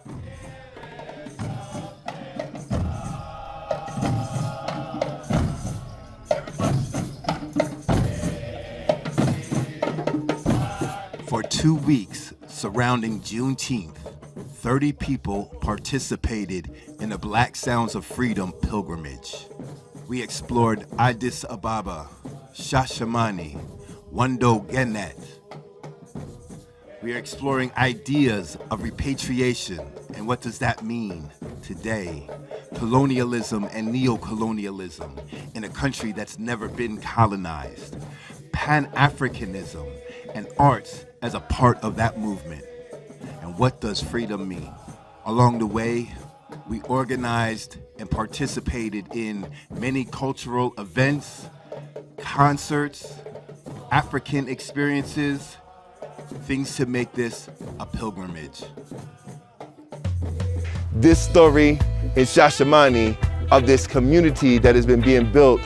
For 2 weeks surrounding Juneteenth, 30 people participated in the Black Sounds of Freedom pilgrimage. We explored Addis Ababa, Shashamane, Wando Genet. We are exploring ideas of repatriation and what does that mean today, colonialism and neo-colonialism in a country that's never been colonized, Pan-Africanism and arts as a part of that movement. And what does freedom mean? Along the way, we organized and participated in many cultural events, concerts, African experiences, things to make this a pilgrimage. This story is Shashamane of this community that has been being built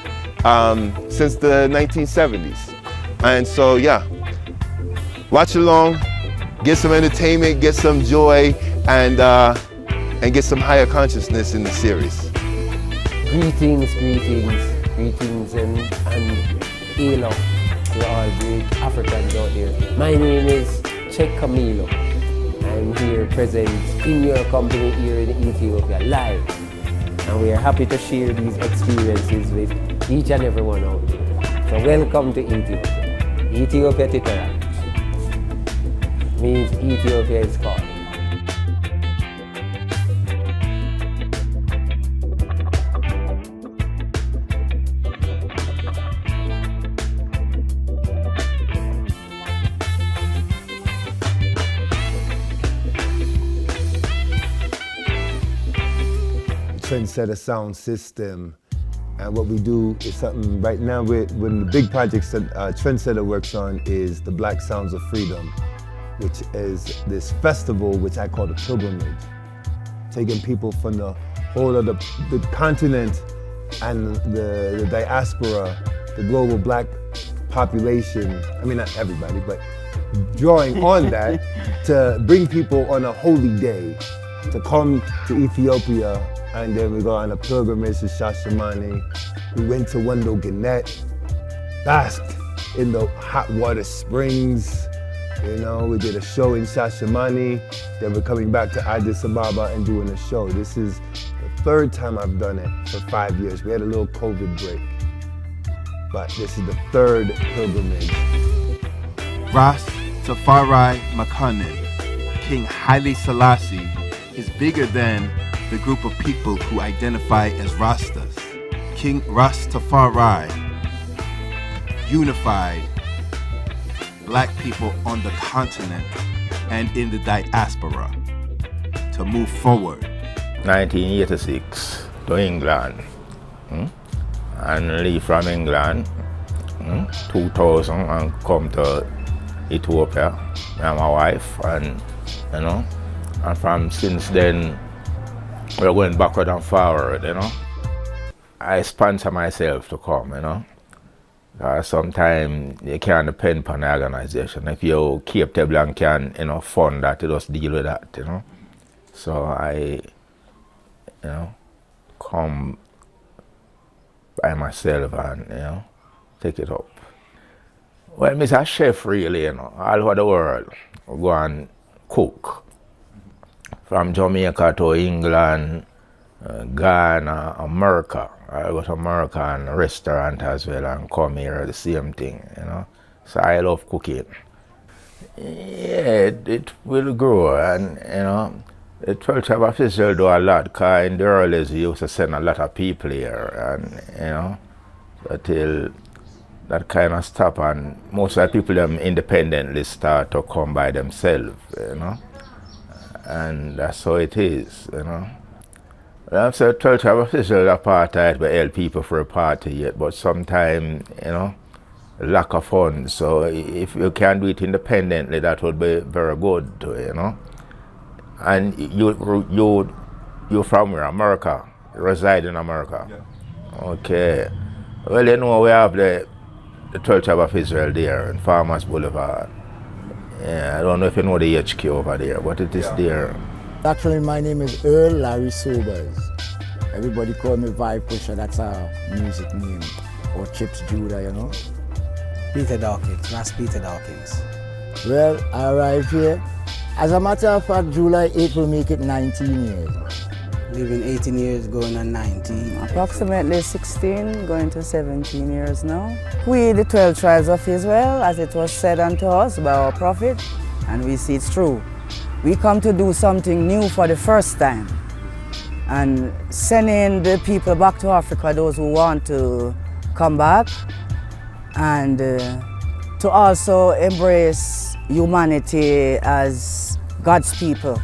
since the 1970s. And so, yeah, watch along, get some entertainment, get some joy, and get some higher consciousness in the series. Greetings, and hello to all great Africans out there. My name is Che Camilo. I'm here present in your company here in Ethiopia live. And we are happy to share these experiences with each and every one out there. So welcome to Ethiopia. Ethiopia Titarat means Ethiopia is calling. Trendsetter sound system, and what we do is something right now. One of the big projects that Trendsetter works on is the Black Sounds of Freedom, which is this festival which I call the pilgrimage, taking people from the whole of the continent and the diaspora, the global Black population. I mean, not everybody, but drawing on that to bring people on a holy day to come to Ethiopia. And then we go on a pilgrimage to Shashamane. We went to Wando Genet, basked in the hot water springs. You know, we did a show in Shashamane. Then we're coming back to Addis Ababa and doing a show. This is the third time I've done it for 5 years. We had a little COVID break, but this is the third pilgrimage. Ras Tafari Makonnen, King Haile Selassie, is bigger than the group of people who identify as Rastas. King Rastafari unified Black people on the continent and in the diaspora to move forward. 1986 to England, and leave from England, 2000 and come to Ethiopia and my wife, and you know, and from since then we're going backward and forward, you know. I sponsor myself to come, you know. Sometimes you can't depend upon the organization. If you keep table and can, you know, fund that, you just deal with that, you know. So I, you know, come by myself and, you know, take it up. Well, I'm a chef really, you know, all over the world. I go and cook. From Jamaica to England, Ghana, America. I go to America and restaurant as well and come here, the same thing, you know. So I love cooking. Yeah, it will grow, and you know, the 12 Tribes of Israel do a lot, because in the early days we used to send a lot of people here, and you know, until that kind of stop, and most of the people them independently start to come by themselves, you know. And that's how it is, you know. I'm saying 12 Tribes of Israel apartheid, we help people for a party yet, but sometimes, you know, lack of funds. So if you can do it independently, that would be very good, you know. And you're from where? America? You reside in America? Yeah. Okay. Well, you know, we have the 12 Tribes of Israel there in Farmers Boulevard. Yeah, I don't know if you know the HQ over there, but it is there. Actually, my name is Earl Larry Sobers. Everybody call me Vibe Pusher, that's our music name. Or Chips Judah, you know. Peter Dawkins, Mass Peter Dawkins. Well, I arrived here. As a matter of fact, July 8 will make it 19 years. Living 18 years, going on 19. Approximately 16, going to 17 years now. We, the 12 tribes of Israel, as it was said unto us by our prophet, and we see it's true. We come to do something new for the first time, and sending the people back to Africa, those who want to come back, and to also embrace humanity as God's people,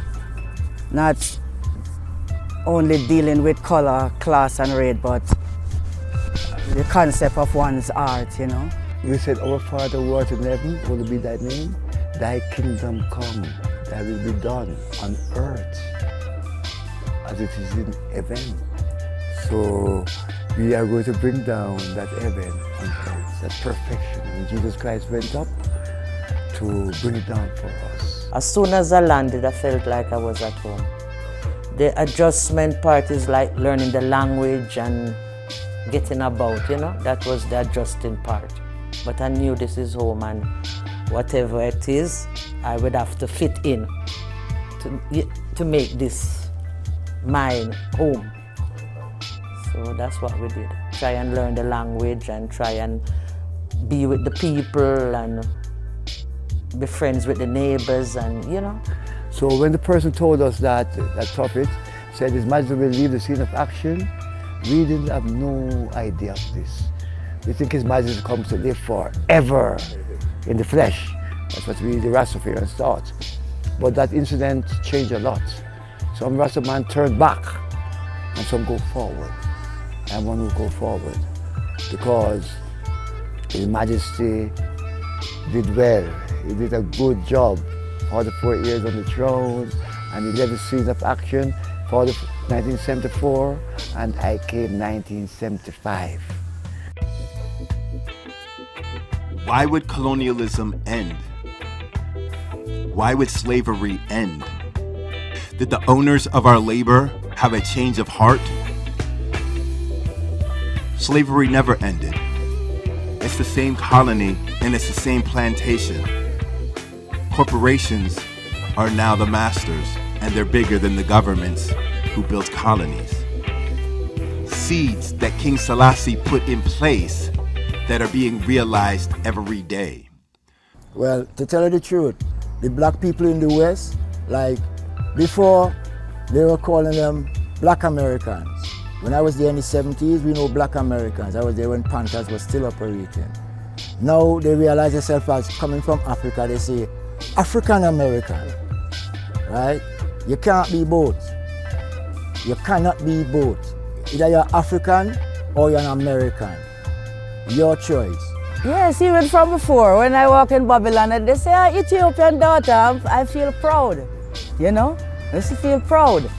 not only dealing with color, class and race, but the concept of one's art, you know. We said, Our Father who art in heaven, hallowed be thy name. Thy kingdom come, thy will be done on earth as it is in heaven. So we are going to bring down that heaven on earth, that perfection. And Jesus Christ went up to bring it down for us. As soon as I landed, I felt like I was at home. The adjustment part is like learning the language and getting about, you know, that was the adjusting part. But I knew this is home, and whatever it is, I would have to fit in to make this my home. So that's what we did. Try and learn the language and try and be with the people and be friends with the neighbors, and you know. So when the person told us that prophet said His Majesty will leave the scene of action, we didn't have no idea of this. We think His Majesty comes to live forever in the flesh. That's what we, the Rastafarians, thought. But that incident changed a lot. Some Rastaman turned back, and some go forward. And one will go forward because His Majesty did well. He did a good job for the 4 years on the throne, and he led the scene of action for the 1974, and I came 1975. Why would colonialism end? Why would slavery end? Did the owners of our labor have a change of heart? Slavery never ended. It's the same colony and it's the same plantation. Corporations are now the masters, and they're bigger than the governments who built colonies. Seeds that King Selassie put in place that are being realized every day. Well, to tell you the truth, the black people in the West, like before, they were calling them Black Americans. When I was there in the 70s, we know Black Americans. I was there when Panthers was still operating. Now they realize themselves as coming from Africa, they say African American, right? You can't be both. You cannot be both. Either you're African or you're an American. Your choice. Yes, even from before, when I walk in Babylon and they say, Ethiopian daughter, I feel proud, you know? I used to feel proud.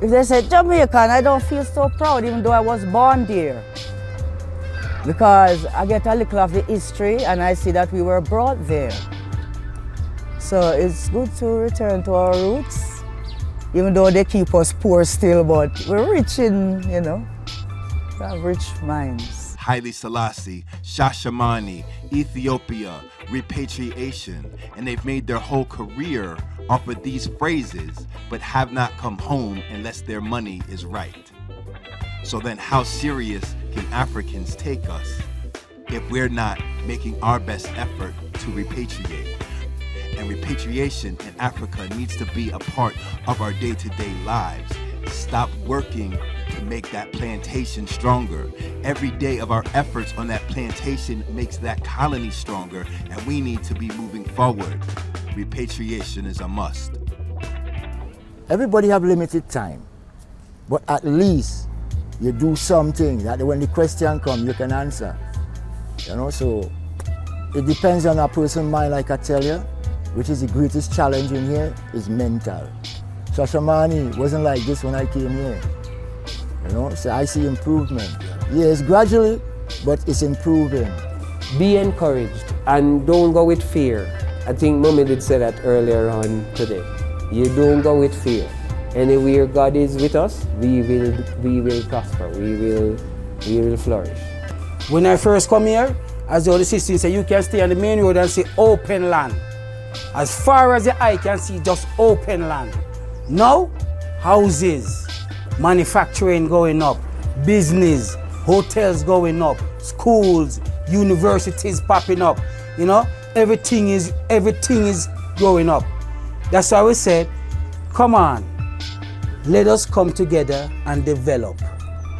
If they say Jamaican, I don't feel so proud, even though I was born there. Because I get a little of the history and I see that we were brought there. So it's good to return to our roots, even though they keep us poor still, but we're rich in, you know, we have rich minds. Haile Selassie, Shashamani, Ethiopia, repatriation, and they've made their whole career off of these phrases, but have not come home unless their money is right. So then how serious can Africans take us if we're not making our best effort to repatriate? And repatriation in Africa needs to be a part of our day-to-day lives. Stop working to make that plantation stronger. Every day of our efforts on that plantation makes that colony stronger, and we need to be moving forward. Repatriation is a must. Everybody have limited time, but at least you do something that when the question comes, you can answer. You know, so it depends on a person's mind, like I tell you, which is the greatest challenge in here, is mental. Shashamani wasn't like this when I came here. You know, so I see improvement. Yes, gradually, but it's improving. Be encouraged and don't go with fear. I think Mommy did say that earlier on today. You don't go with fear. Anywhere God is with us, we will prosper. We will flourish. When I first come here, as the other sister said, you can stay on the main road and see open land. As far as the eye can see, just open land. Now, houses, manufacturing going up, business, hotels going up, schools, universities popping up. You know, everything is going up. That's why we said, come on, let us come together and develop.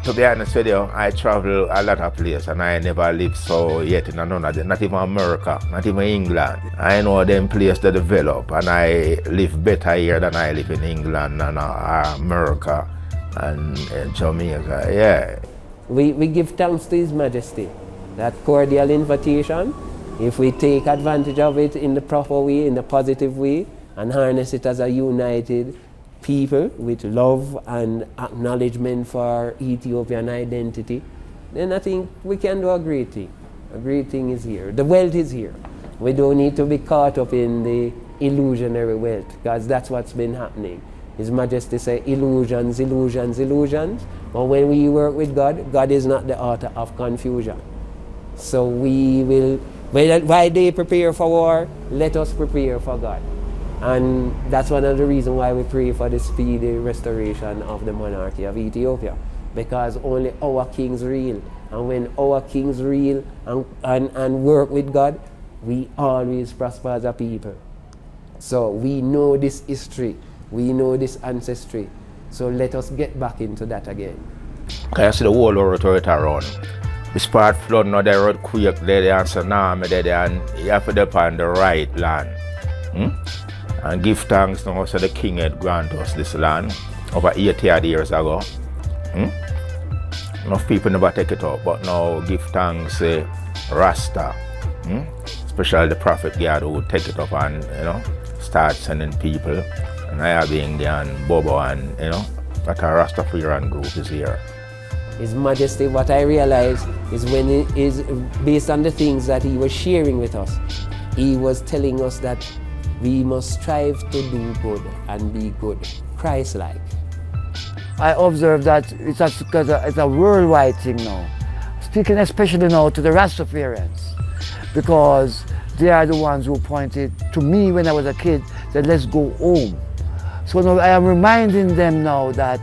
To be honest with you, I travel a lot of places and I never lived so yet in none of them, not even America, not even England. I know them places to develop and I live better here than I live in England and America and Jamaica, yeah. We give thanks to His Majesty. That cordial invitation, if we take advantage of it in the proper way, in the positive way, and harness it as a united people with love and acknowledgement for Ethiopian identity, then I think we can do a great thing. A great thing is here. The wealth is here. We don't need to be caught up in the illusionary wealth, because that's what's been happening. His Majesty said illusions, illusions, illusions. But when we work with God, God is not the author of confusion. So we will, while they prepare for war, let us prepare for God. And that's one of the reasons why we pray for the speedy restoration of the monarchy of Ethiopia. Because only our kings rule. And when our kings rule and work with God, we always prosper as a people. So we know this history. We know this ancestry. So let us get back into that again. Can you see the whole world to it around? The spot flood, now the road quick, there and tsunami there, and you have to depend on the right land. And give thanks now so the king had granted us this land over 80 years ago. Enough people never take it up, but now give thanks Rasta, especially the Prophet God who take it up and start sending people. And I have India and Bobo and that a Rastafarian group is here. His Majesty, what I realized is when it is based on the things that he was sharing with us, he was telling us that we must strive to do good and be good, Christ-like. I observe that it's a worldwide thing now. Speaking especially now to the Rastafarians, because they are the ones who pointed to me when I was a kid that let's go home. So now I am reminding them now that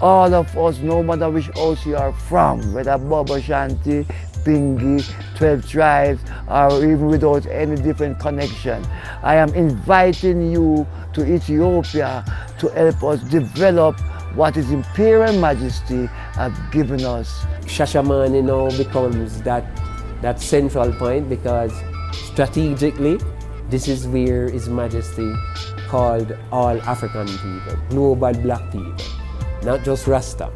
all of us, no matter which house you are from, whether Bobo Shanti, Pingi, 12 tribes, or even without any different connection, I am inviting you to Ethiopia to help us develop what His Imperial Majesty have given us. Shashamane now becomes that central point, because strategically, this is where His Majesty called all African people, global black people, not just Rasta.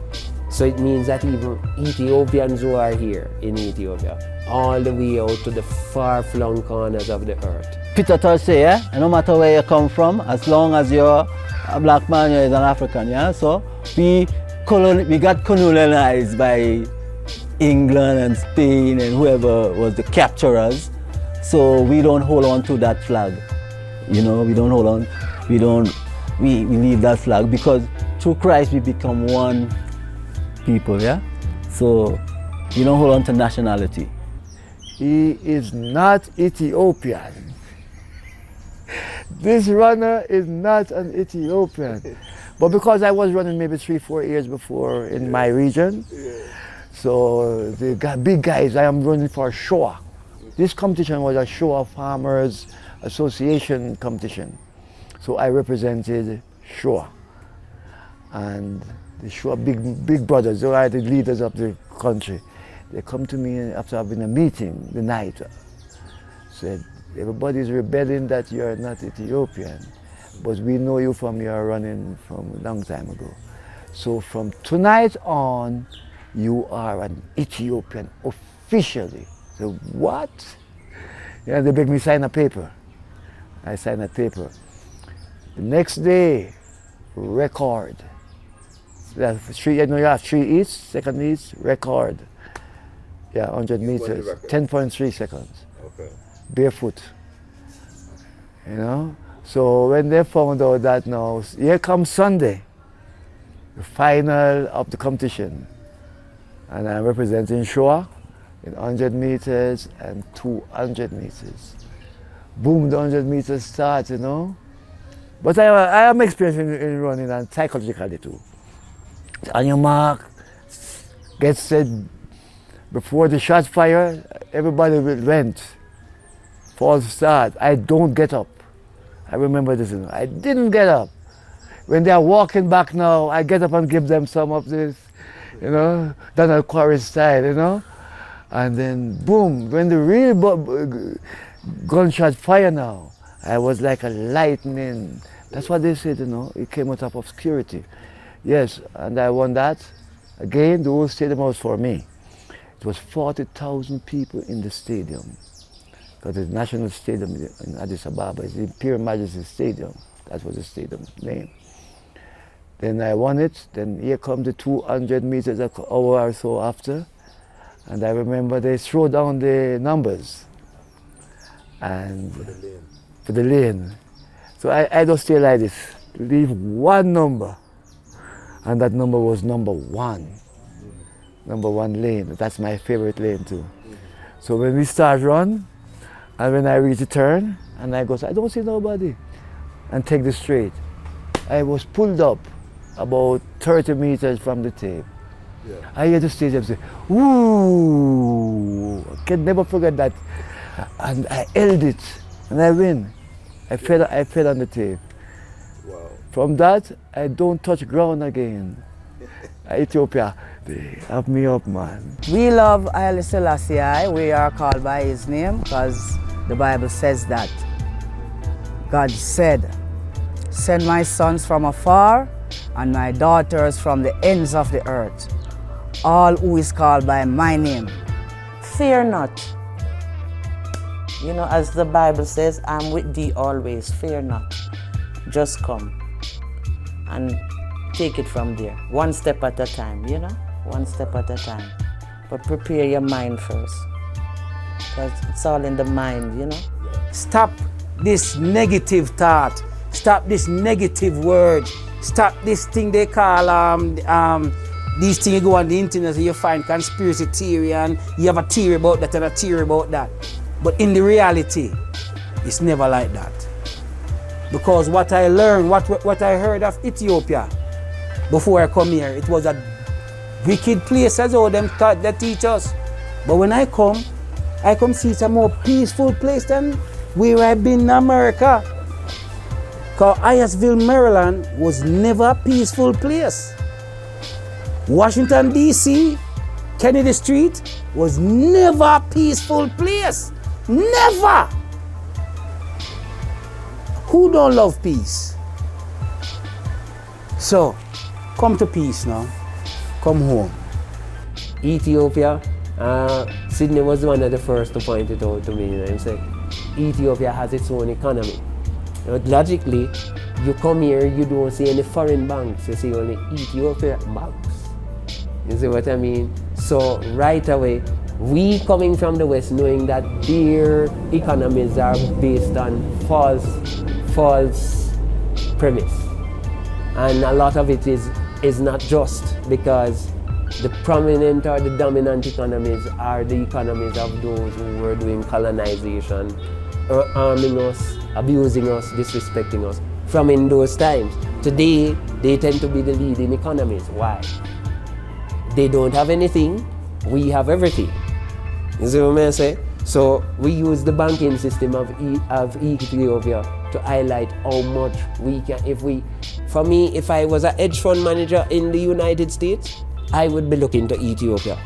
So it means that even Ethiopians who are here in Ethiopia, all the way out to the far-flung corners of the earth. Peter Tosh say, no matter where you come from, as long as you're a black man, you're an African, yeah? So we got colonized by England and Spain and whoever was the capturers. So we don't hold on to that flag. We don't hold on, we leave that flag, because through Christ we become one people, yeah? So you don't hold on to nationality. He is not Ethiopian. This runner is not an Ethiopian. But because I was running maybe 3-4 years before in my region, so the big guys, I am running for Shoah. This competition was a Shoah Farmers Association competition. So I represented Shoah. And the Shoah big brothers, they are the leaders of the country. They come to me after having a meeting the night, said, everybody's rebelling that you are not Ethiopian, but we know you from your running from a long time ago. So from tonight on, you are an Ethiopian officially. So what? Yeah, they make me sign a paper. I sign a paper. The next day, record. You have 3 each, second each, record. Yeah, 100 meters, 10.3 seconds. Okay. Barefoot. So when they found out that now, here comes Sunday, the final of the competition. And I'm representing Shoah in 100 meters and 200 meters. Boom, the 100 meters starts, you know. But I am experienced in running and psychologically too. On your mark, get set, before the shot fire, everybody went. False start, I don't get up. I remember this, I didn't get up. When they are walking back now, I get up and give them some of this, you know, Donald Quarry style, you know. And then boom, when the real gunshot fire now, I was like a lightning. That's what they said, you know, it came out of obscurity. Yes, and I won that. Again, the whole stadium was for me. It was 40,000 people in the stadium. Because the National Stadium in Addis Ababa is the Imperial Majesty Stadium. That was the stadium name. Then I won it. Then here come the 200 meters an hour or so after. And I remember they threw down the numbers. And for the lane. So I just stay like this, leave one number. And that number was number 1. Number 1 lane. That's my favorite lane too. So when we start run, and when I reach the turn, and I go, I don't see nobody, and take the straight. I was pulled up about 30 meters from the tape. Yeah. I hear the stadium say, "Ooh!" I can never forget that. And I held it, and I win. I fell on the tape. Wow. From that, I don't touch ground again. Ethiopia, they have me up, man. We love Haile Selassie. We are called by his name because the Bible says that. God said, "Send my sons from afar and my daughters from the ends of the earth, all who is called by my name." Fear not. You know, as the Bible says, I'm with thee always. Fear not. Just come and take it from there. One step at a time, you know? One step at a time. But prepare your mind first. Because it's all in the mind, you know? Stop this negative thought. Stop this negative word. Stop this thing they call these things you go on the internet and you find conspiracy theory and you have a theory about that and a theory about that. But in the reality, it's never like that. Because what I learned, what I heard of Ethiopia before I come here, it was a wicked place as all them taught they teach us. But when I come see it's a more peaceful place than where I've been in America. Because Hyattsville, Maryland was never a peaceful place. Washington, D.C., Kennedy Street was never a peaceful place. Never! Who don't love peace? So, come to peace now. Come home. Ethiopia, Sydney was one of the first to point it out to me. You know, he said, Ethiopia has its own economy. But logically, you come here, you don't see any foreign banks, you see only Ethiopia banks. You see what I mean? So right away, we coming from the West knowing that their economies are based on false premise. And a lot of it is not just because the prominent or the dominant economies are the economies of those who were doing colonization, or harming us, abusing us, disrespecting us from in those times. Today, they tend to be the leading economies. Why? They don't have anything, we have everything. You see what I'm saying? So we use the banking system of Ethiopia to highlight how much we can, for me, if I was a hedge fund manager in the United States, I would be looking to Ethiopia.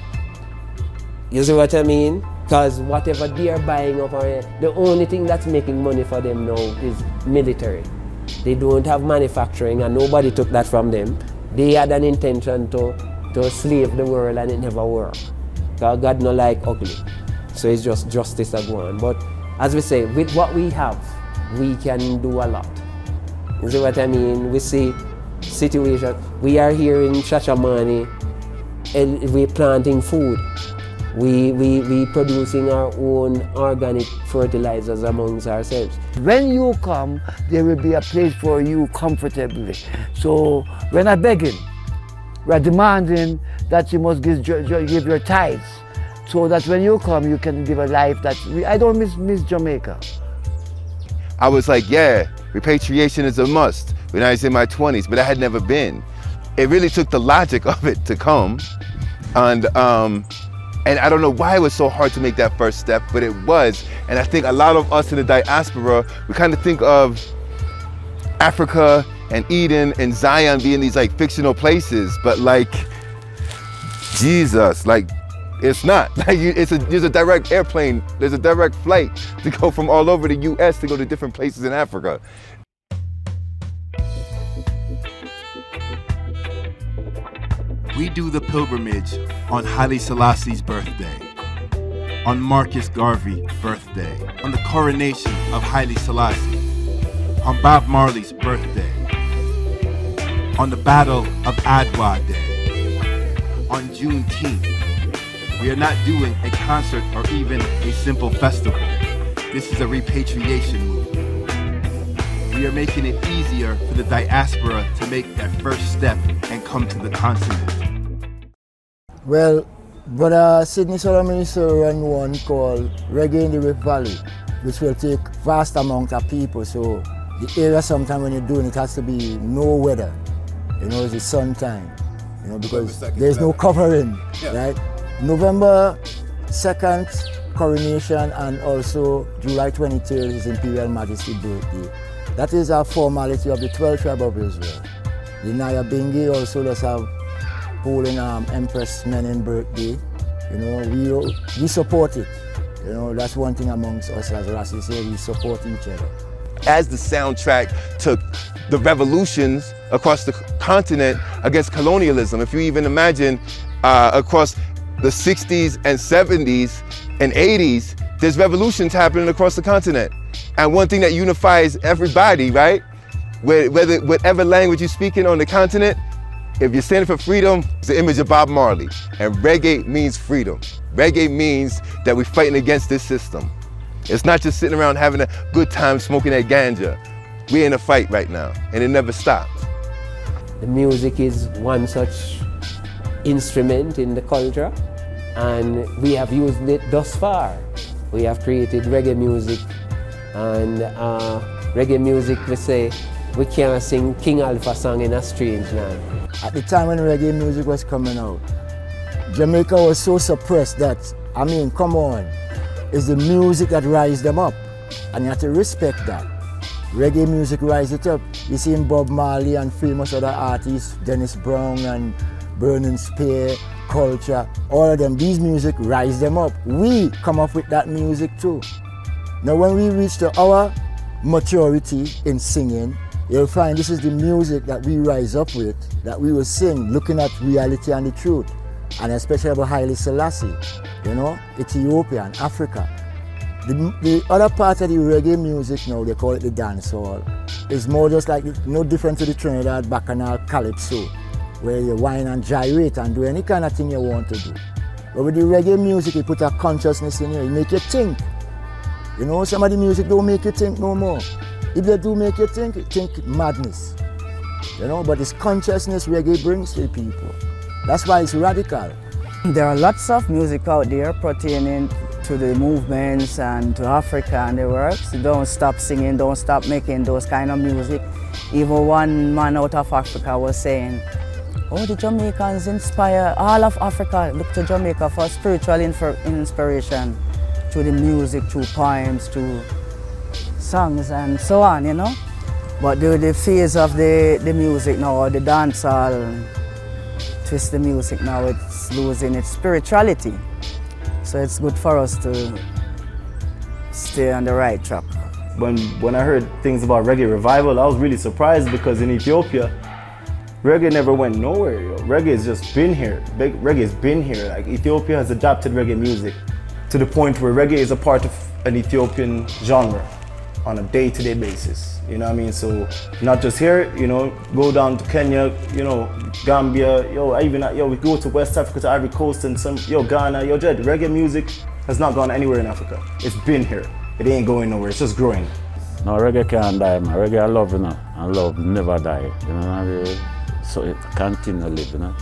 You see what I mean? Because whatever they are buying over here, the only thing that's making money for them now is military. They don't have manufacturing and nobody took that from them. They had an intention to slave the world and it never worked. Because God no like ugly. So it's just justice that go on. But as we say, with what we have, we can do a lot. You see what I mean? We see situation. We are here in Shashamane, we're planting food. We producing our own organic fertilizers amongst ourselves. When you come, there will be a place for you comfortably. So we're not begging, we're demanding that you must give your tithes, so that when you come, you can live a life that I don't miss Jamaica. I was like, yeah, repatriation is a must when I was in my 20s, but I had never been. It really took the logic of it to come. And I don't know why it was so hard to make that first step, but it was. And I think a lot of us in the diaspora, we kind of think of Africa and Eden and Zion being these like fictional places, but like, Jesus, like, it's not. Like, there's a direct airplane, there's a direct flight to go from all over the US to go to different places in Africa. We do the pilgrimage on Haile Selassie's birthday, on Marcus Garvey's birthday, on the coronation of Haile Selassie, on Bob Marley's birthday, on the Battle of Adwa Day, on Juneteenth. We are not doing a concert or even a simple festival. This is a repatriation movement. We are making it easier for the diaspora to make that first step and come to the continent. Well, Brother Sidney Solomon used to run one called Reggae in the Rift Valley, which will take vast amount of people. So the area sometimes when you're doing it has to be no weather. You know, it's the sun time, you know, because there's no covering, right? November 2nd, coronation, and also July 23rd is Imperial Majesty birthday. That is a formality of the 12th tribe of Israel. The Nyabingi also does have holding Empress Menen birthday. You know, we support it. You know, that's one thing amongst us, as Rassi said, we support each other. As the soundtrack to the revolutions across the continent against colonialism, if you even imagine across the 60s and 70s and 80s, there's revolutions happening across the continent. And one thing that unifies everybody, right? Whatever language you're speaking on the continent, if you're standing for freedom, it's the image of Bob Marley. And reggae means freedom. Reggae means that we're fighting against this system. It's not just sitting around having a good time smoking that ganja. We're in a fight right now, and it never stops. The music is one such instrument in the culture, and we have used it thus far. We have created reggae music, and reggae music, we say, we can't sing King Alpha song in a strange land. At the time when reggae music was coming out, Jamaica was so suppressed that, I mean, come on, it's the music that rise them up, and you have to respect that. Reggae music rise it up. You see Bob Marley and famous other artists, Dennis Brown and Burning Spear, Culture, all of them, these music rise them up. We come up with that music too. Now when we reach to our maturity in singing, you'll find this is the music that we rise up with, that we will sing, looking at reality and the truth, and especially about Haile Selassie, you know, Ethiopia and Africa. The other part of the reggae music now, they call it the dancehall, is more just like, no different to the Trinidad Bacchanal Calypso, where you whine and gyrate and do any kind of thing you want to do. But with the reggae music, you put a consciousness in you, you make you think. You know, some of the music don't make you think no more. If they do make you think madness. You know, but it's consciousness reggae brings to the people. That's why it's radical. There are lots of music out there pertaining to the movements and to Africa and the works. Don't stop singing, don't stop making those kind of music. Even one man out of Africa was saying, oh, the Jamaicans inspire all of Africa. Look to Jamaica for spiritual inspiration through the music, through poems, through songs and so on, you know. But the phase of the music now, or the dancehall, twist the music now, it's losing its spirituality. So it's good for us to stay on the right track. When I heard things about reggae revival, I was really surprised, because in Ethiopia, reggae never went nowhere. Yo. Reggae has just been here. Reggae has been here. Like, Ethiopia has adapted reggae music to the point where reggae is a part of an Ethiopian genre. on a day-to-day basis. You know what I mean? So not just here, you know, go down to Kenya, you know, Gambia, we go to West Africa, to Ivory Coast and Ghana, Jed, reggae music has not gone anywhere in Africa. It's been here. It ain't going nowhere, it's just growing. No, reggae can't die, man. Reggae I love, you know, and love never die. You know what I mean? So it continue to live, you know.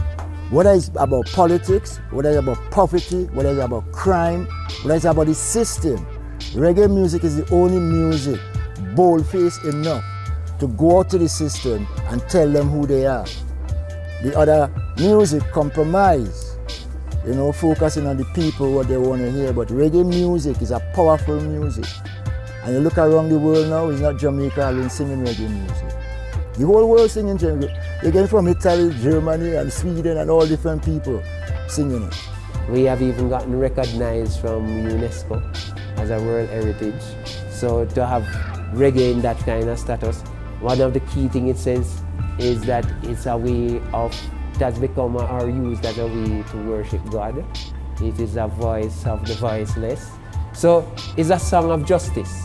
Whether it's about politics, whether it's about poverty, whether it's about crime, whether it's about the system, reggae music is the only music bold-faced enough to go out to the system and tell them who they are. The other music compromise, you know, focusing on the people, what they want to hear, but reggae music is a powerful music. And you look around the world now, it's not Jamaica alone singing reggae music. The whole world singing reggae. They get from Italy, Germany, and Sweden, and all different people singing it. We have even gotten recognized from UNESCO as a World Heritage. So to have reggae in that kind of status, one of the key things it says is that it's a way of, it has become or used as a way to worship God. It is a voice of the voiceless. So it's a song of justice,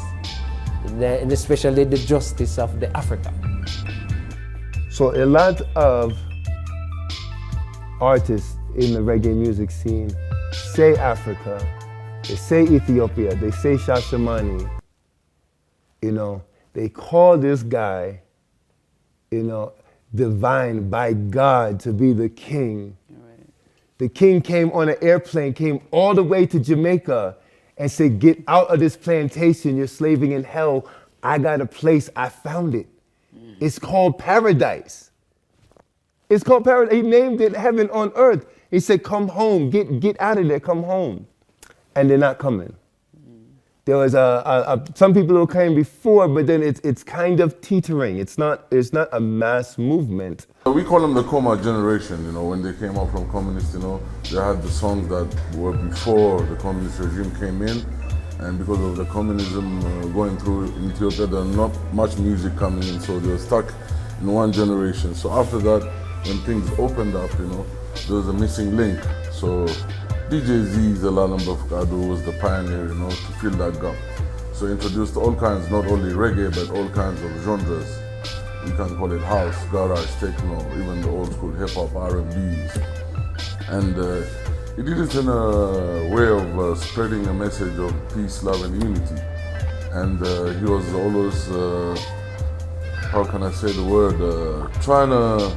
and especially the justice of the Africa. So a lot of artists in the reggae music scene say Africa, they say Ethiopia, they say Shashamane. You know, they call this guy, you know, divine by God to be the king. Right. The king came on an airplane, came all the way to Jamaica and said, get out of this plantation, you're slaving in hell. I got a place, I found it. It's called paradise. It's called paradise. He named it heaven on earth. He said, come home, get out of there, come home. And they're not coming. There was some people who came before, but then it's kind of teetering. It's not a mass movement. We call them the Coma generation, you know, when they came out from communists, you know, they had the songs that were before the communist regime came in. And because of the communism going through in Ethiopia, there's not much music coming in, so they were stuck in one generation. So after that, when things opened up, you know, there was a missing link. So DJ Z, Zelalem Bafkadu, was the pioneer, you know, to fill that gap. So introduced all kinds, not only reggae, but all kinds of genres. We can call it house, garage, techno, even the old school hip hop, R&Bs. And he did it in a way of spreading a message of peace, love, and unity. And he was always, how can I say the word, trying to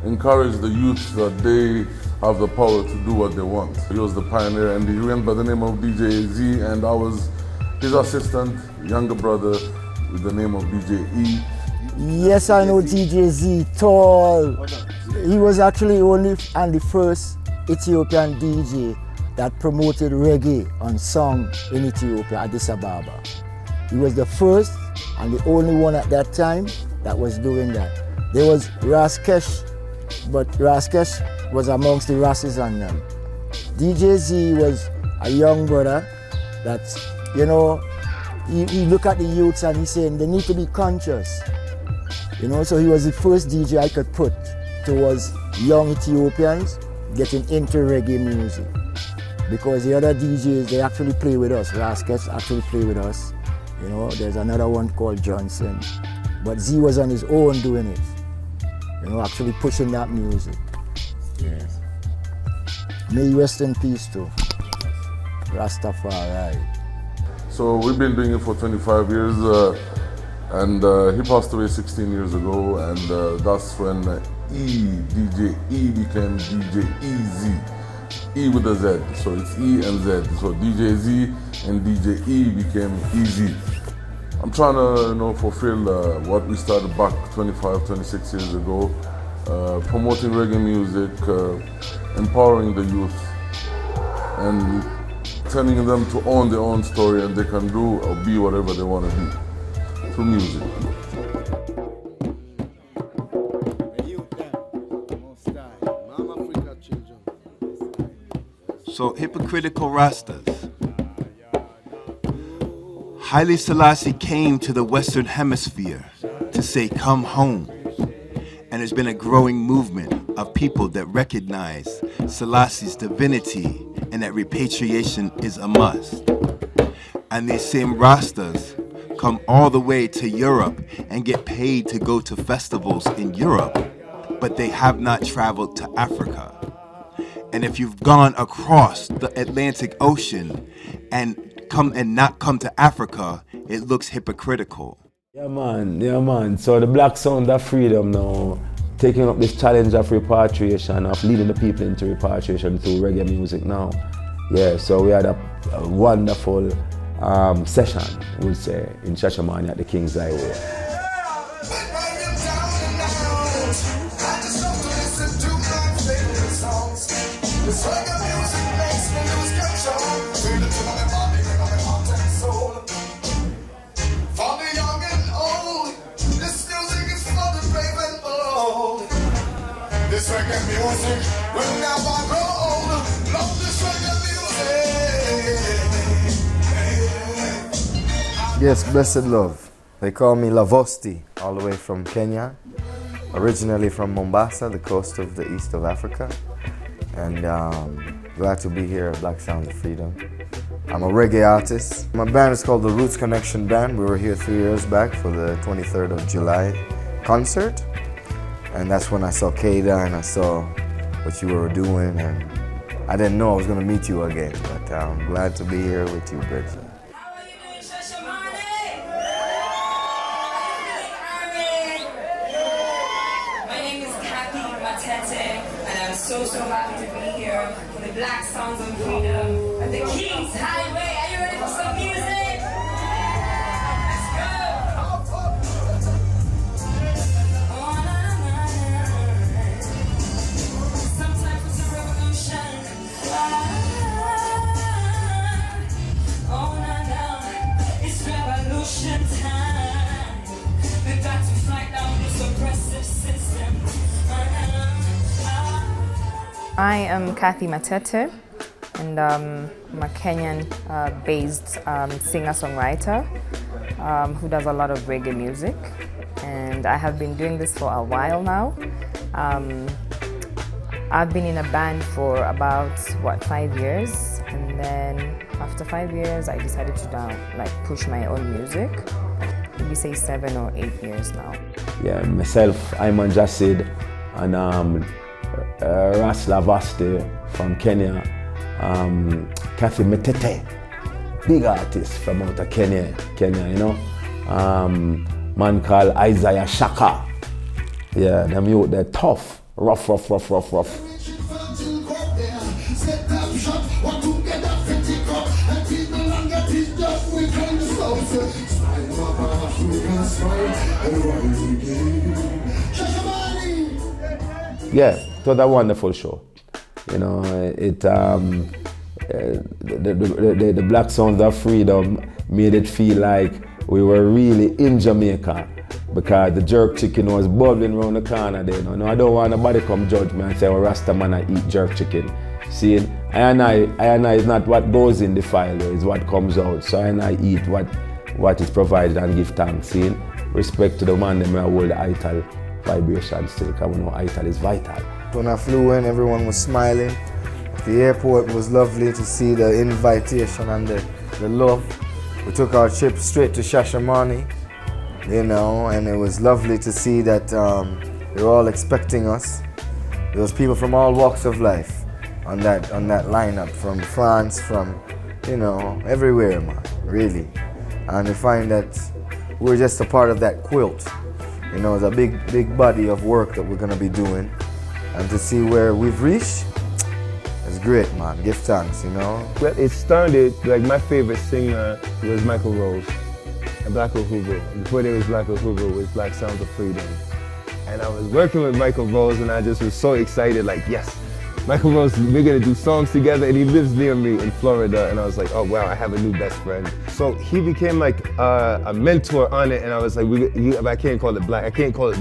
encourage the youth that they have the power to do what they want. He was the pioneer, and he went by the name of DJ Z, and I was his assistant, younger brother, with the name of DJ E. Yes, I know DJ Z, tall. He was actually only and the first Ethiopian DJ that promoted reggae on song in Ethiopia, Addis Ababa. He was the first and the only one at that time that was doing that. There was Raskesh, but Raskesh was amongst the Rasses on them. DJ Z was a young brother that, you know, he looked at the youths and he said they need to be conscious. You know, so he was the first DJ I could put towards young Ethiopians getting into reggae music. Because the other DJs, they actually play with us. Raskesh actually play with us. You know, there's another one called Johnson. But Z was on his own doing it. You know, actually pushing that music. Yes. May he rest in peace too. Rastafari. So we've been doing it for 25 years, and he passed away 16 years ago, and that's when DJ E became DJ EZ. E with a Z, so it's E and Z. So DJ Z and DJ E became EZ. I'm trying to, you know, fulfill what we started back 25, 26 years ago, promoting reggae music, empowering the youth, and telling them to own their own story, and they can do or be whatever they want to be through music. So hypocritical Rastas. Haile Selassie came to the Western Hemisphere to say, come home. And there's been a growing movement of people that recognize Selassie's divinity and that repatriation is a must. And these same Rastas come all the way to Europe and get paid to go to festivals in Europe, but they have not traveled to Africa. And if you've gone across the Atlantic Ocean and not come to Africa, it looks hypocritical. Yeah man. So the Black Sound of Freedom now, taking up this challenge of repatriation, of leading the people into repatriation through reggae music now. Yeah, so we had a wonderful session, we'll say, in Shashamane at the King's Highway. This reggae music will never grow old. Love this reggae music. Yes, blessed love. They call me Lavosti, all the way from Kenya. Originally from Mombasa, the coast of the east of Africa. And glad to be here at Black Sounds of Freedom. I'm a reggae artist. My band is called the Roots Connection Band. We were here 3 years back for the 23rd of July concert. And that's when I saw Keda and I saw what you were doing, and I didn't know I was going to meet you again, but I'm glad to be here with you, Bridget. My name is Kathy Matete, and I'm so happy to be here for the Black Sounds of Freedom at the King's Highway. Are you ready for some music? I am Kathy Matete, and I'm a Kenyan-based singer-songwriter who does a lot of reggae music. And I have been doing this for a while now. I've been in a band for about, 5 years? And then after 5 years, I decided to push my own music. Maybe say 7 or 8 years now. Yeah, myself, Ayman Jassid, and Ras Lavosti from Kenya, Kathy Matete, big artist from out of Kenya, you know. Man called Isaiah Shaka. Yeah, them youth, they're tough, rough. Yeah, it was a wonderful show. You know, the Black Sounds of Freedom made it feel like we were really in Jamaica, because the jerk chicken was bubbling around the corner there. You know, I don't want nobody come judge me and say, well, Rasta man, I eat jerk chicken. See, I and I is not what goes in the file, it's what comes out. So I and I eat what is provided and give thanks. See, respect to the man, them I hold the ital vibration still, because we know ital is vital. When I flew in, everyone was smiling. At the airport, it was lovely to see the invitation and the love. We took our trip straight to Shashamane, you know, and it was lovely to see that they were all expecting us. There was people from all walks of life on that lineup, from France, from, you know, everywhere, man, really. And we find that we're just a part of that quilt. You know, it's a big body of work that we're gonna be doing. And to see where we've reached, it's great, man. Give thanks, you know. Well, it started, like, my favorite singer was Michael Rose and Black Uhuru. Before there was Black Uhuru, it was Black Sounds of Freedom. And I was working with Michael Rose, and I just was so excited, like, yes, Michael Rose, we're gonna do songs together, and he lives near me in Florida, and I was like, oh wow, I have a new best friend. So he became like a mentor on it, and I was like, I can't call it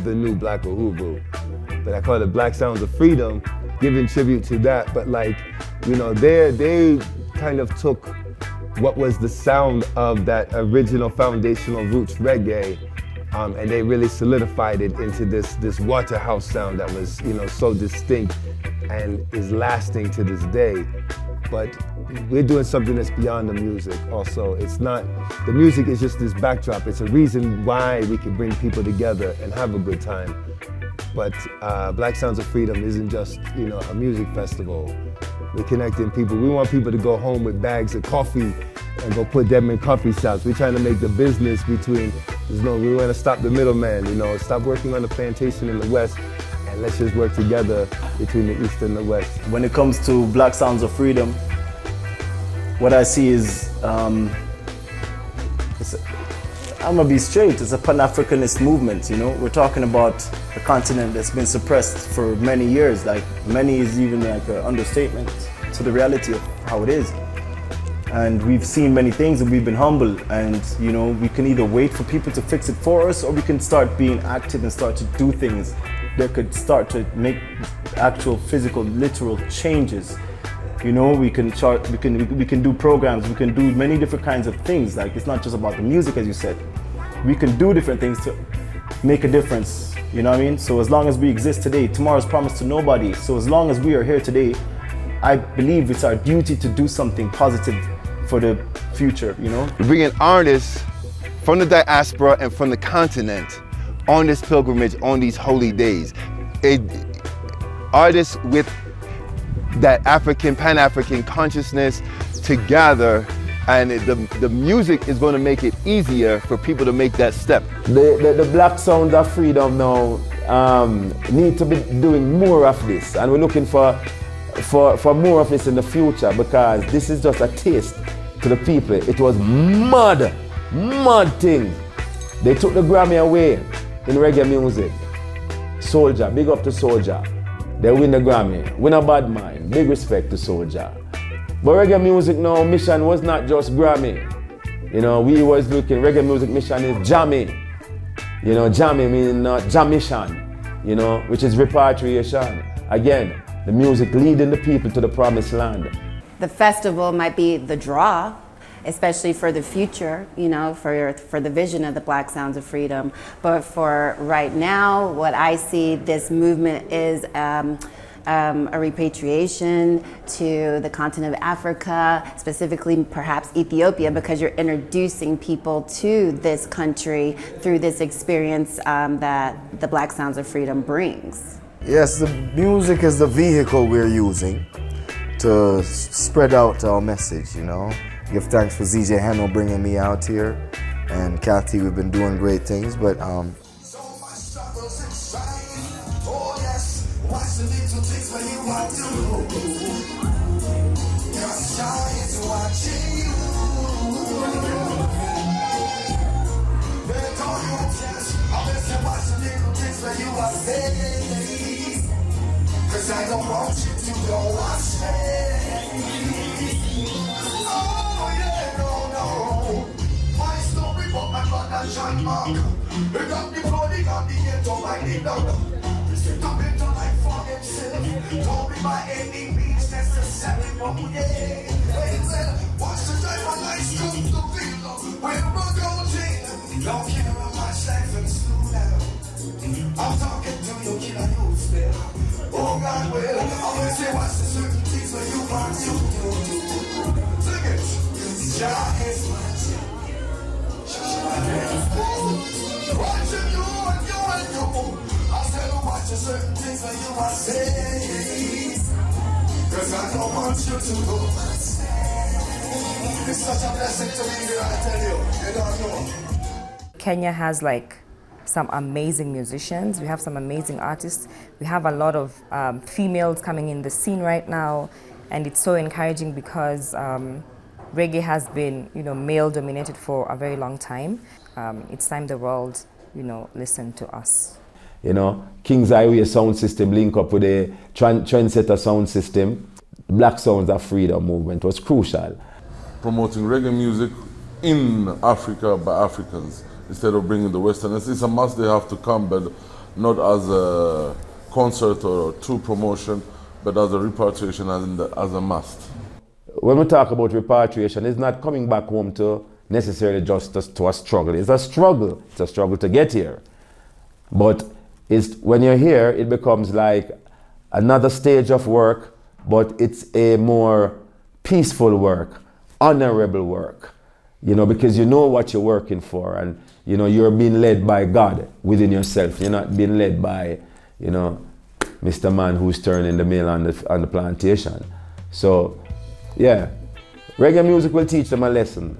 the new Black Uhuru, but I call it Black Sounds of Freedom, giving tribute to that. But like, you know, they kind of took what was the sound of that original foundational roots reggae, and they really solidified it into this Waterhouse sound that was, you know, so distinct and is lasting to this day. but we're doing something that's beyond the music also. It's not, the music is just this backdrop. It's a reason why we can bring people together and have a good time. But Black Sounds of Freedom isn't just, you know, a music festival. We're connecting people. We want people to go home with bags of coffee and go put them in coffee shops. We're trying to make the business between, we want to stop the middleman, you know, stop working on the plantation in the West, and let's just work together between the East and the West. When it comes to Black Sounds of Freedom, what I see is, I'm gonna be straight, it's a Pan-Africanist movement, you know? We're talking about a continent that's been suppressed for many years, like many is even like an understatement to the reality of how it is. And we've seen many things and we've been humble, and you know, we can either wait for people to fix it for us, or we can start being active and start to do things that could start to make actual physical, literal changes. You know, we can do programs, we can do many different kinds of things. Like, it's not just about the music, as you said. We can do different things to make a difference, you know what I mean? So as long as we exist today, tomorrow's promised to nobody. So as long as we are here today, I believe it's our duty to do something positive for the future, you know? We're bringing artists from the diaspora and from the continent on this pilgrimage, on these holy days. Artists with that African, Pan-African consciousness together, and the music is going to make it easier for people to make that step. The Black Sounds of Freedom now need to be doing more of this, and we're looking for more of this in the future, because this is just a taste to the people. It was mad thing. They took the Grammy away in reggae music. Soulja, big up to Soulja. They win the Grammy. Win a bad mind. Big respect to Soulja. But reggae music now, mission was not just Grammy. You know, we was looking, reggae music mission is Jammy. You know, Jammy meaning Jamishan, you know, which is repatriation. Again, the music leading the people to the promised land. The festival might be the draw, especially for the future, you know, for the vision of the Black Sounds of Freedom. But for right now, what I see this movement is a repatriation to the continent of Africa, specifically perhaps Ethiopia, because you're introducing people to this country through this experience that the Black Sounds of Freedom brings. Yes, the music is the vehicle we're using to spread out our message, you know. Give thanks for ZJ Heno bringing me out here, and Kathy, we've been doing great things, but cause I don't want you to go astray. Oh yeah, no. My story about my brother John Mark. They got the bloody, got the ghetto like the dog. Restrict up into life for himself. Don't be by any means necessary, but yeah. Well, watch the time when I come to feel. When we're going, don't care how much life and slow down. I'm talking to you, killer, you still. Oh God, well, I always say watch the certain things when you want to do. Sing it. Jah is watching. Watching you and you. I said watch the certain things when you want to say. Cause I don't want you to go. It's such a blessing to be here, I tell you. You don't know. Kenya has like some amazing musicians. We have some amazing artists. We have a lot of females coming in the scene right now, and it's so encouraging because reggae has been, you know, male-dominated for a very long time. It's time the world, you know, listen to us. You know, King's Highway sound system link up with the Trendsetter sound system. The Black Sounds of Freedom movement was crucial. Promoting reggae music in Africa by Africans, instead of bringing the Westerners. It's a must, they have to come, but not as a concert or true promotion, but as a repatriation, as a must. When we talk about repatriation, it's not coming back home to necessarily just to a struggle. It's a struggle. It's a struggle to get here. But when you're here, it becomes like another stage of work, but it's a more peaceful work, honorable work, you know, because you know what you're working for, and you know you're being led by God within yourself. You're not being led by, you know, Mr. Man who's turning the mill on the plantation. So, yeah, reggae music will teach them a lesson.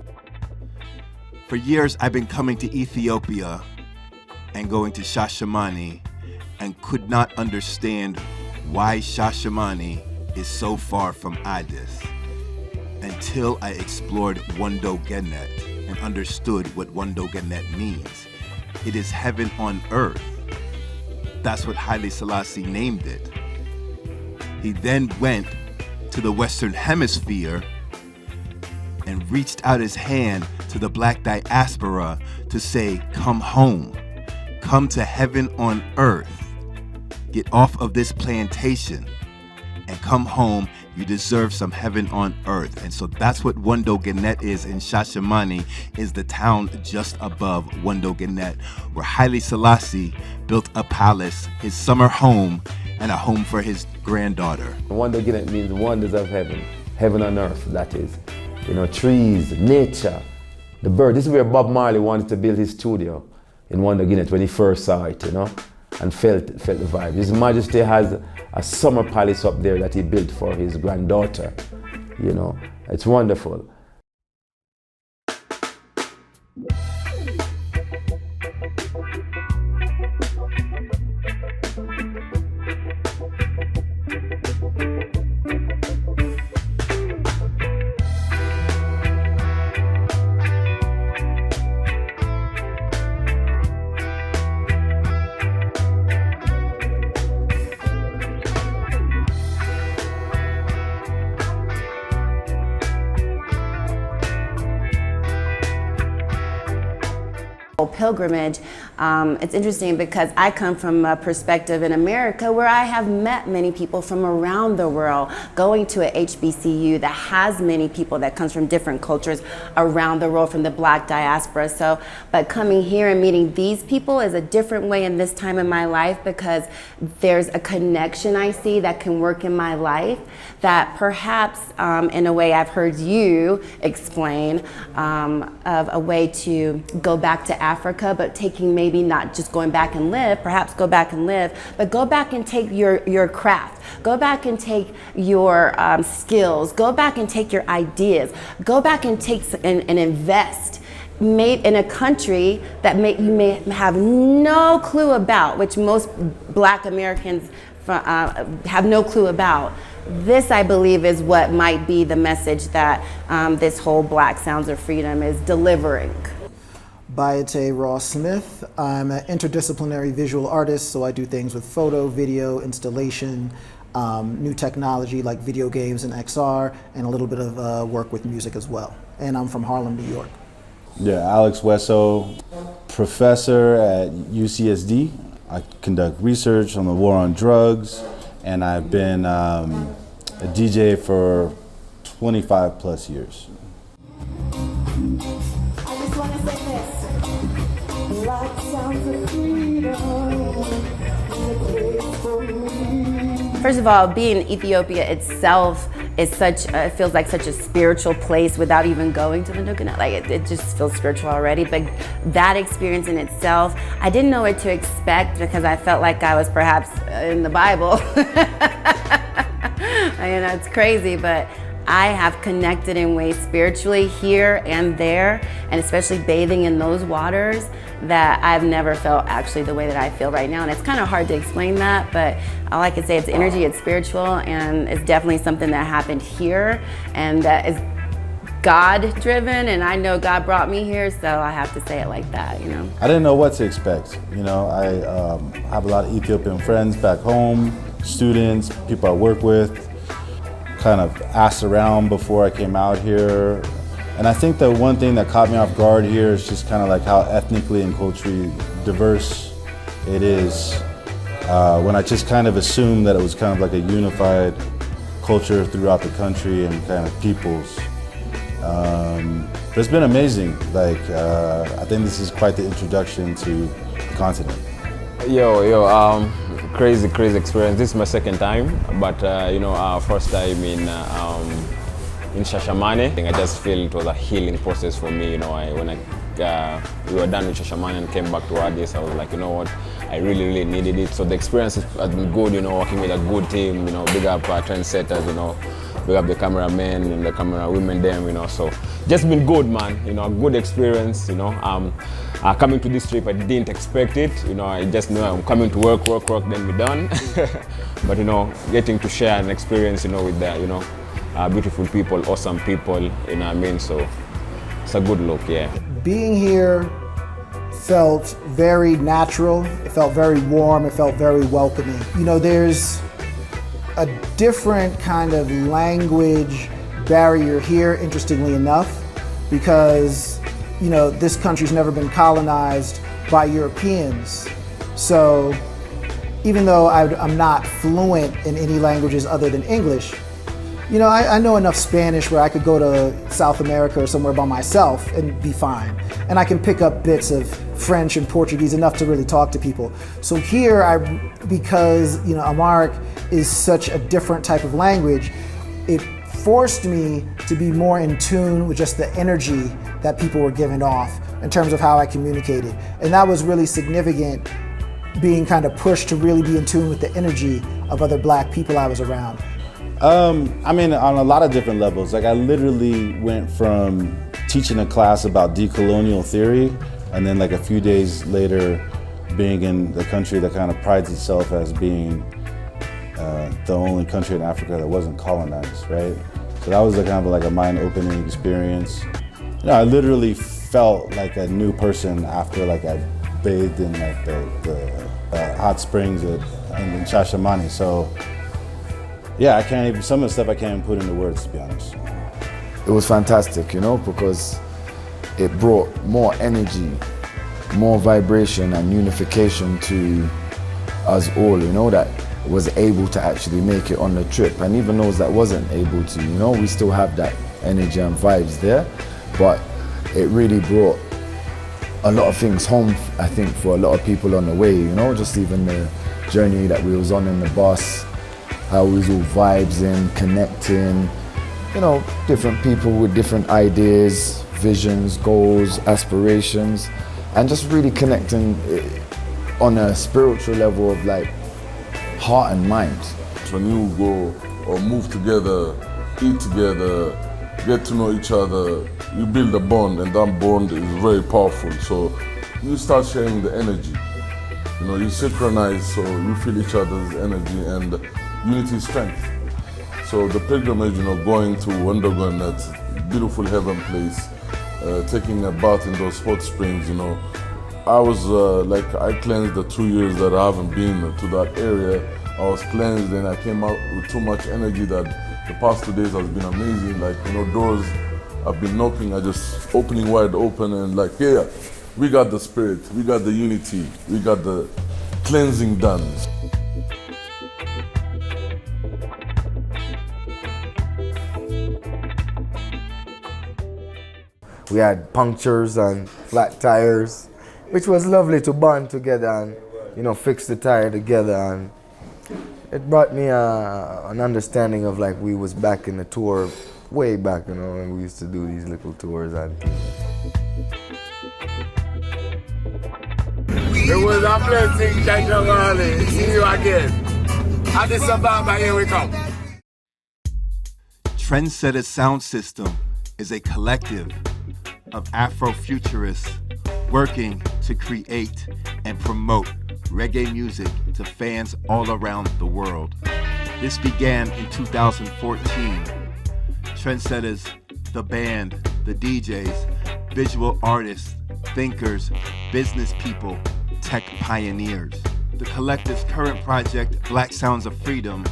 For years, I've been coming to Ethiopia and going to Shashamani and could not understand why Shashamani is so far from Addis until I explored Wando Genet and understood what Wando Genet means. It is heaven on earth. That's what Haile Selassie named it. He then went to the Western Hemisphere and reached out his hand to the black diaspora to say, come home, come to heaven on earth, get off of this plantation and come home. You deserve some heaven on earth. And so that's what Wando Genet is, and Shashamani is the town just above Wando Genet, where Haile Selassie built a palace, his summer home, and a home for his granddaughter. Wando Genet means wonders of heaven, heaven on earth, that is. You know, trees, nature, the bird. This is where Bob Marley wanted to build his studio, in Wando Genet, when he first saw it, you know, and felt the vibe. His Majesty has a summer palace up there that he built for his granddaughter. You know, it's wonderful. Pilgrimage. It's interesting because I come from a perspective in America where I have met many people from around the world, going to a HBCU that has many people that comes from different cultures around the world, from the black diaspora. So, but coming here and meeting these people is a different way in this time in my life, because there's a connection I see that can work in my life that perhaps in a way I've heard you explain, of a way to go back to Africa, but taking maybe not just going back and live, perhaps go back and live, but go back and take your craft, go back and take your skills, go back and take your ideas, go back and take and invest made in a country that you may have no clue about, which most black Americans have no clue about. This, I believe, is what might be the message that this whole Black Sounds of Freedom is delivering. Bayate Ross Smith. I'm an interdisciplinary visual artist, so I do things with photo, video, installation, new technology like video games and XR, and a little bit of work with music as well. And I'm from Harlem, New York. Yeah, Alex Wesso, professor at UCSD. I conduct research on the war on drugs, and I've been a DJ for 25 plus years. First of all, being Ethiopia itself is it feels like such a spiritual place without even going to the Nukenet. Like it just feels spiritual already. But that experience in itself, I didn't know what to expect, because I felt like I was perhaps in the Bible. You know, it's crazy, but I have connected in ways spiritually here and there, and especially bathing in those waters, that I've never felt actually the way that I feel right now. And it's kind of hard to explain that, but all I can say, it's energy, it's spiritual, and it's definitely something that happened here and that is God driven, and I know God brought me here, so I have to say it like that, you know. I didn't know what to expect. You know, I have a lot of Ethiopian friends back home, students, people I work with, kind of asked around before I came out here. And I think the one thing that caught me off guard here is just kind of like how ethnically and culturally diverse it is. When I just kind of assumed that it was kind of like a unified culture throughout the country and kind of peoples. But it's been amazing. Like, I think this is quite the introduction to the continent. Crazy experience. This is my second time, but you know, first time in in Shashamane. I just feel it was a healing process for me. When we were done with Shashamane and came back to Addis, I was like, you know what, I really needed it. So the experience has been good, working with a good team, big up trendsetters, big up the cameramen and the camera women them, so just been good, man, a good experience, coming to this trip, I didn't expect it, I just know I'm coming to work, then we're done. But, getting to share an experience, with the, beautiful people, awesome people, so it's a good look, yeah. Being here felt very natural, it felt very warm, it felt very welcoming. There's a different kind of language barrier here, interestingly enough, because this country's never been colonized by Europeans. So even though I'm not fluent in any languages other than English, I know enough Spanish where I could go to South America or somewhere by myself and be fine. And I can pick up bits of French and Portuguese enough to really talk to people. So here, because Amharic is such a different type of language, it forced me to be more in tune with just the energy that people were giving off in terms of how I communicated. And that was really significant, being kind of pushed to really be in tune with the energy of other Black people I was around. On a lot of different levels. Like I literally went from teaching a class about decolonial theory, and then like a few days later being in the country that kind of prides itself as being the only country in Africa that wasn't colonized, right? So that was like a mind-opening experience. I literally felt like a new person after I bathed in the hot springs in Shashamane. So yeah, some of the stuff I can't even put into words, to be honest. It was fantastic, because it brought more energy, more vibration and unification to us all, that was able to actually make it on the trip. And even those that wasn't able to, we still have that energy and vibes there. But it really brought a lot of things home, I think, for a lot of people on the way, just even the journey that we was on in the bus, how we was all vibes in, connecting, different people with different ideas, visions, goals, aspirations, and just really connecting on a spiritual level of heart and mind. When you go or move together, eat together, get to know each other, you build a bond, and that bond is very powerful. So you start sharing the energy. You synchronize, so you feel each other's energy, and unity is strength. So the pilgrimage, going to Wendogon, that beautiful heaven place, taking a bath in those hot springs, I was I cleansed the 2 years that I haven't been to that area. I was cleansed, and I came out with too much energy that the past 2 days has been amazing. Doors I've been knocking are just opening wide open, and yeah, we got the spirit, we got the unity, we got the cleansing done. We had punctures and flat tires, which was lovely to bond together and, fix the tire together. And it brought me an understanding of we was back in the tour way back, when we used to do these little tours. And it was a blessing, Shashamane. See you again. Addis Ababa, here we come. Trendsetter Sound System is a collective of Afrofuturists working to create and promote reggae music to fans all around the world. This began in 2014. Trendsetters, the band, the DJs, visual artists, thinkers, business people, tech pioneers. The collective's current project, Black Sounds of Freedom,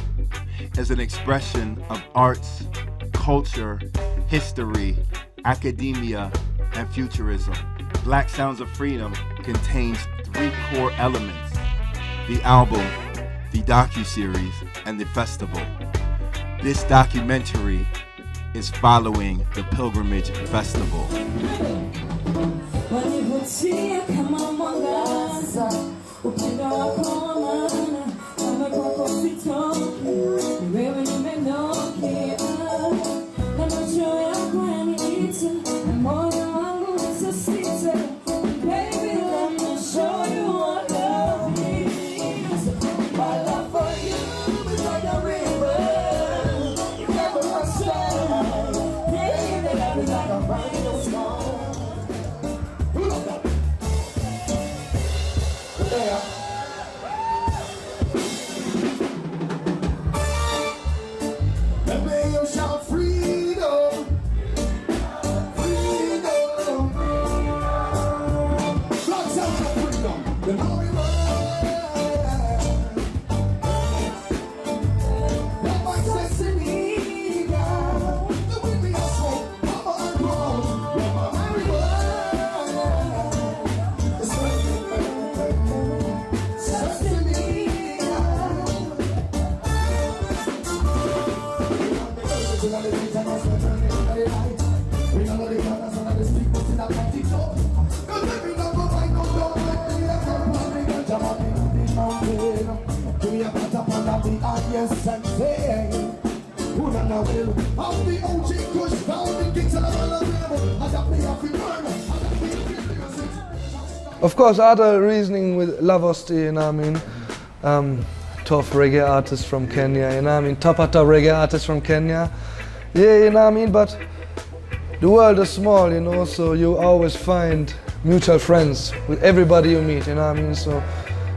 is an expression of arts, culture, history, academia, and futurism. Black Sounds of Freedom contains 3 core elements: the album, the docuseries, and the festival. This documentary is following the Pilgrimage Festival. Yes, and say, who not know will of the OG Kush found the kings of the world. I got me off the burn. I got me off the music. Of course, other reasoning with Lavosti, you know what I mean? Tough reggae artist from Kenya, you know what I mean? Top reggae artist from Kenya. Yeah, you know what I mean? But the world is small, you know, so you always find mutual friends with everybody you meet, you know what I mean? So,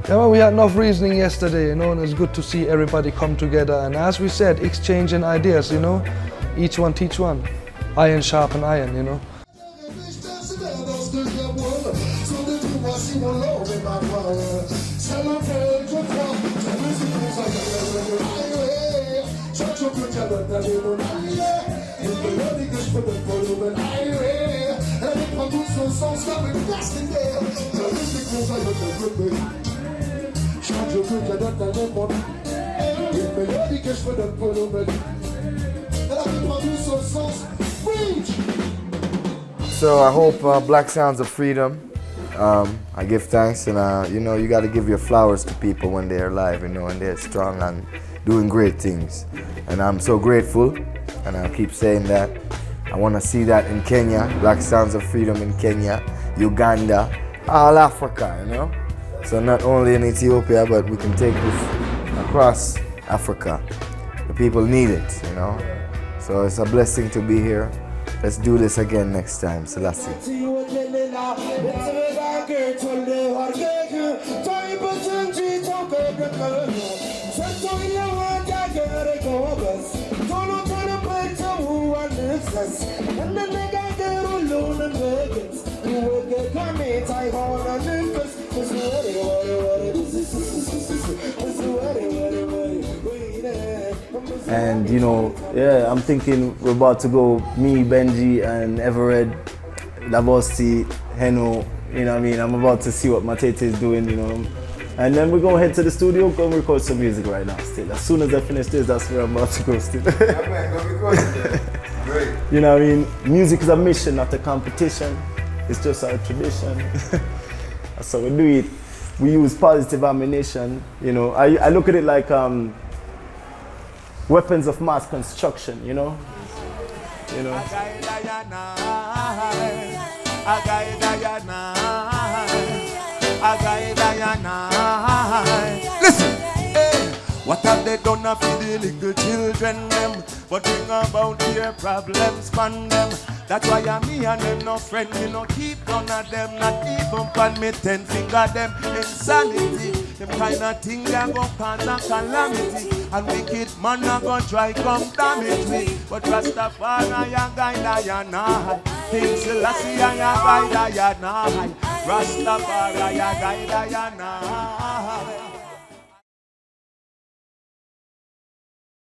yeah, well, we had enough reasoning yesterday, you know, and it's good to see everybody come together. And as we said, exchanging ideas, you know, each one teach one. Iron sharpen iron, you know. So I hope Black Sounds of Freedom, I give thanks, and you know, you got to give your flowers to people when they're alive, you know, and they're strong and doing great things. And I'm so grateful, and I'll keep saying that. I want to see that in Kenya, Black Sounds of Freedom in Kenya, Uganda, all Africa, you know. So not only in Ethiopia, but we can take this across Africa. The people need it, you know. So it's a blessing to be here. Let's do this again next time. Selassie. And you know, yeah, I'm thinking we're about to go, me, Benji, and Everett, Lavosti, Heno, you know what I mean? I'm about to see what Matete is doing, you know. And then we're going to head to the studio, go and record some music right now still. As soon as I finish this, that's where I'm about to go still. You know what I mean? Music is a mission, not a competition. It's just our tradition. That's how we do it. We use positive ammunition, you know. I look at it like weapons of mass construction, you know? You know. Listen, hey, what have they done for the little children them? But think about their problems from them. That's why I'm me and them no friend, you know, keep none of them, not even pan me 10 finger them insanity. Them kind of thing they go cause a calamity. And wicked man a go try come damage me. But Rastafari ya guide ya nah. King Selassie ya guide ya nah. Rastafari ya guide ya nah.